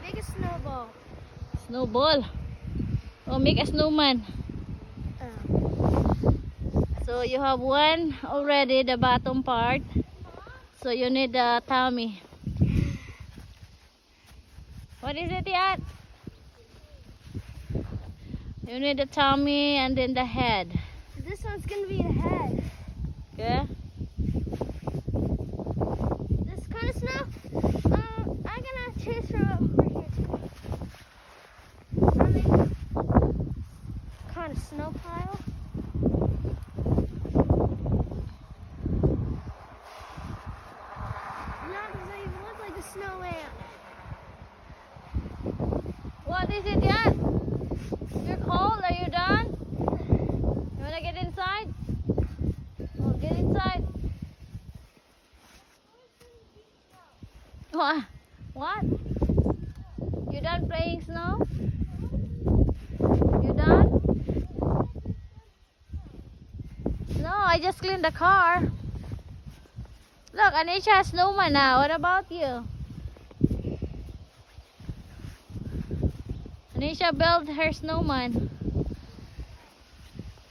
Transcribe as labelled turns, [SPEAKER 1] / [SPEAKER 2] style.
[SPEAKER 1] Make a snowball.
[SPEAKER 2] Snowball. Oh, make a snowman.
[SPEAKER 1] Oh.
[SPEAKER 2] So you have one already, the bottom part. So you need the tummy. What is it yet? You need the tummy and then the head.
[SPEAKER 1] This one's gonna be the head.
[SPEAKER 2] Okay?
[SPEAKER 1] This kind of snow, I'm gonna choose from over here too. I mean, kind of snow pile. No, it doesn't even look like a snowman.
[SPEAKER 2] What is it yet? You're cold? Are you done? You wanna get inside? Oh, get inside. What? What? You done playing snow? You done? No, I just cleaned the car. Look, Anisha has snowman now. What about you? Anisha built her snowman.